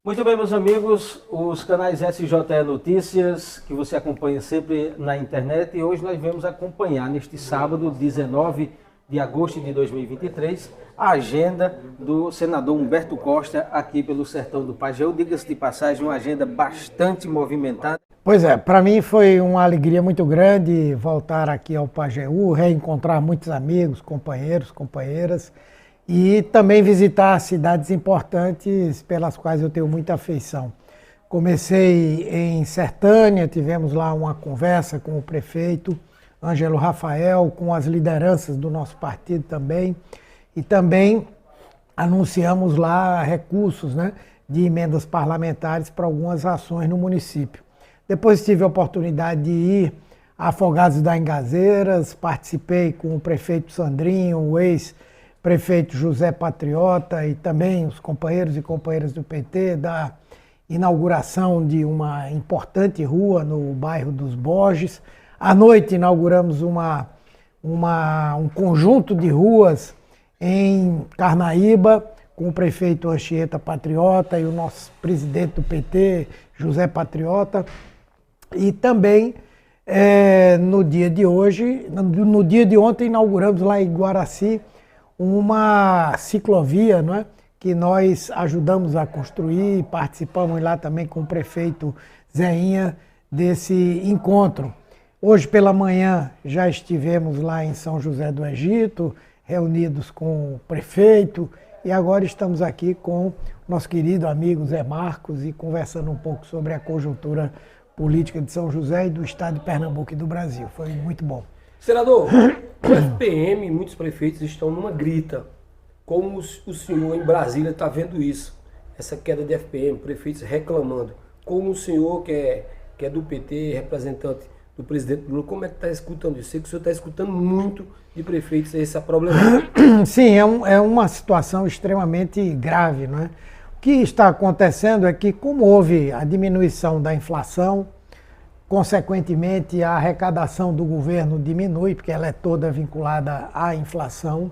Muito bem, meus amigos, os canais SJE Notícias, que você acompanha sempre na internet, e hoje nós vamos acompanhar, neste sábado, 19 de agosto de 2023, a agenda do senador Humberto Costa aqui pelo Sertão do Pajeú. Diga-se de passagem, uma agenda bastante movimentada. Pois é, para mim foi uma alegria muito grande voltar aqui ao Pajeú, reencontrar muitos amigos, companheiros, companheiras, e também visitar cidades importantes pelas quais eu tenho muita afeição. Comecei em Sertânia, tivemos lá uma conversa com o prefeito Ângelo Rafael, com as lideranças do nosso partido também, e também anunciamos lá recursos, né, de emendas parlamentares para algumas ações no município. Depois tive a oportunidade de ir a Afogados da Engazeiras, participei com o prefeito Sandrinho, o ex-prefeito José Patriota e também os companheiros e companheiras do PT da inauguração de uma importante rua no bairro dos Borges. À noite inauguramos um conjunto de ruas em Carnaíba, com o prefeito Anchieta Patriota e o nosso presidente do PT, José Patriota. E também, no dia de hoje, no dia de ontem, inauguramos lá em Guaraci uma ciclovia, não é? Que nós ajudamos a construir, participamos lá também com o prefeito Zeinha desse encontro. Hoje pela manhã já estivemos lá em São José do Egito, reunidos com o prefeito, e agora estamos aqui com nosso querido amigo Zé Marcos e conversando um pouco sobre a conjuntura política de São José e do estado de Pernambuco e do Brasil. Foi muito bom. Senador, o FPM, muitos prefeitos estão numa grita. Como o senhor em Brasília está vendo isso? Essa queda de FPM, prefeitos reclamando. Como o senhor, que é do PT, representante do presidente Lula, como é que está escutando isso? Sei que o senhor está escutando muito de prefeitos esse problema. Sim, é uma situação extremamente grave, não é? O que está acontecendo é que, como houve a diminuição da inflação, consequentemente a arrecadação do governo diminui, porque ela é toda vinculada à inflação.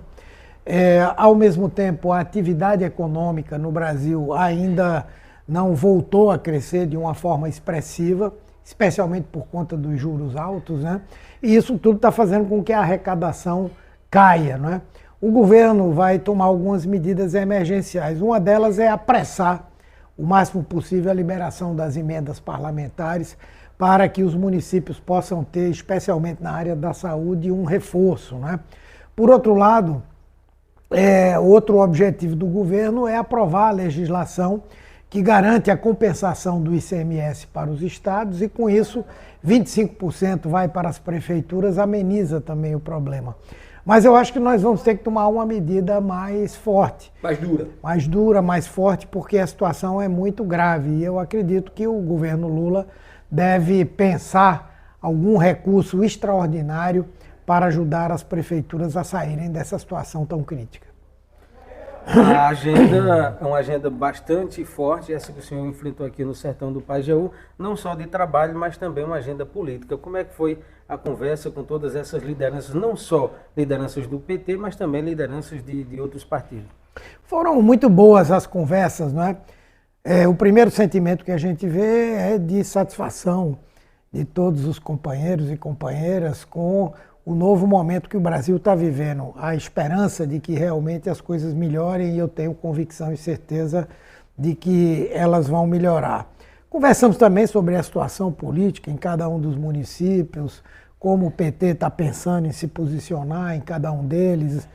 Ao mesmo tempo, a atividade econômica no Brasil ainda não voltou a crescer de uma forma expressiva, especialmente por conta dos juros altos, né? E isso tudo está fazendo com que a arrecadação caia, não é? O governo vai tomar algumas medidas emergenciais. Uma delas é apressar o máximo possível a liberação das emendas parlamentares para que os municípios possam ter, especialmente na área da saúde, um reforço, né? Por outro lado, outro objetivo do governo é aprovar a legislação que garante a compensação do ICMS para os estados e, com isso, 25% vai para as prefeituras, ameniza também o problema. Mas eu acho que nós vamos ter que tomar uma medida mais forte. Mais dura. Mais dura, mais forte, porque a situação é muito grave. E eu acredito que o governo Lula deve pensar algum recurso extraordinário para ajudar as prefeituras a saírem dessa situação tão crítica. A agenda é uma agenda bastante forte, essa que o senhor enfrentou aqui no Sertão do Pajeú, não só de trabalho, mas também uma agenda política. Como é que foi a conversa com todas essas lideranças, não só lideranças do PT, mas também lideranças de outros partidos? Foram muito boas as conversas, não é? O primeiro sentimento que a gente vê é de satisfação de todos os companheiros e companheiras com o novo momento que o Brasil está vivendo, a esperança de que realmente as coisas melhorem, e eu tenho convicção e certeza de que elas vão melhorar. Conversamos também sobre a situação política em cada um dos municípios, como o PT está pensando em se posicionar em cada um deles,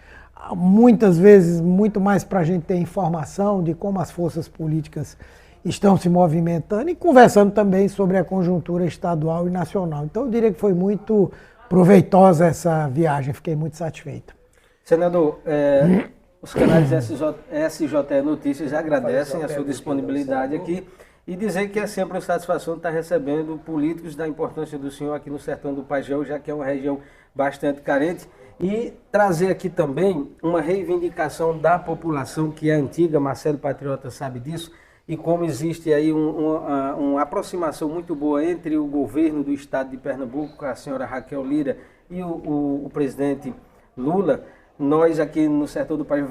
muitas vezes muito mais para a gente ter informação de como as forças políticas estão se movimentando, e conversando também sobre a conjuntura estadual e nacional. Então eu diria que foi muito proveitosa essa viagem, fiquei muito satisfeito. Senador, os canais SJE Notícias agradecem a sua disponibilidade aqui e dizer que é sempre uma satisfação estar recebendo políticos da importância do senhor aqui no Sertão do Pajeú, já que é uma região bastante carente, e trazer aqui também uma reivindicação da população que é antiga, Marcelo Patriota sabe disso, e como existe aí uma aproximação muito boa entre o governo do estado de Pernambuco, a senhora Raquel Lira, e o presidente Lula, nós aqui no Sertão do Pajeú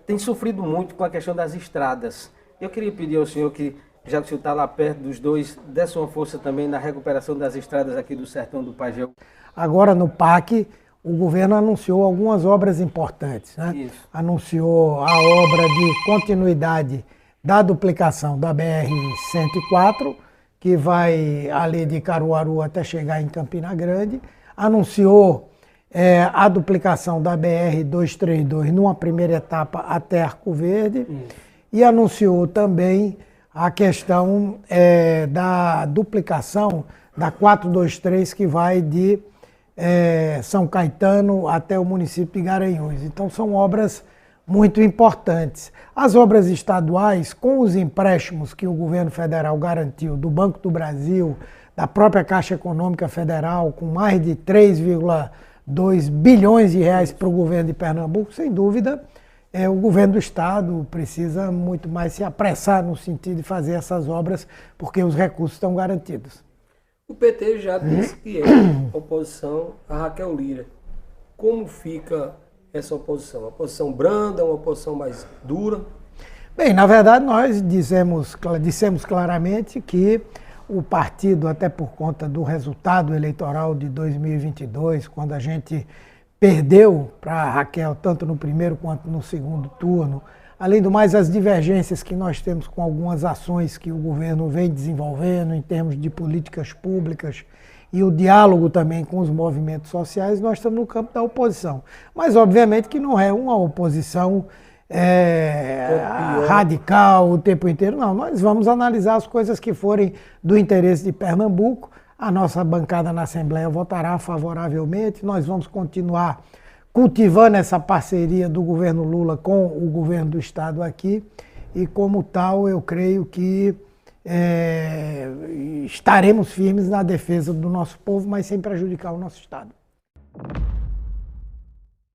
tem sofrido muito com a questão das estradas. Eu queria pedir ao senhor que, já que o senhor está lá perto dos dois, desse uma força também na recuperação das estradas aqui do sertão do Pajeú. Agora no PAC, o governo anunciou algumas obras importantes, né? Isso. Anunciou a obra de continuidade da duplicação da BR-104, que vai ali de Caruaru até chegar em Campina Grande. Anunciou a duplicação da BR-232 numa primeira etapa até Arco Verde. E anunciou também a questão da duplicação da 423, que vai de São Caetano até o município de Garanhuns. Então são obras muito importantes. As obras estaduais, com os empréstimos que o governo federal garantiu do Banco do Brasil, da própria Caixa Econômica Federal, com mais de 3,2 bilhões de reais para o governo de Pernambuco, sem dúvida, o governo do estado precisa muito mais se apressar no sentido de fazer essas obras, porque os recursos estão garantidos. O PT já disse que é oposição a Raquel Lira. Como fica essa oposição? Uma oposição branda, uma oposição mais dura? Bem, na verdade nós dissemos claramente que o partido, até por conta do resultado eleitoral de 2022, quando a gente perdeu para a Raquel, tanto no primeiro quanto no segundo turno, além do mais as divergências que nós temos com algumas ações que o governo vem desenvolvendo em termos de políticas públicas e o diálogo também com os movimentos sociais, nós estamos no campo da oposição. Mas obviamente que não é uma oposição radical o tempo inteiro, não. Nós vamos analisar as coisas que forem do interesse de Pernambuco. A nossa bancada na Assembleia votará favoravelmente. Nós vamos continuar cultivando essa parceria do governo Lula com o governo do estado aqui. E como tal, eu creio que estaremos firmes na defesa do nosso povo, mas sem prejudicar o nosso estado.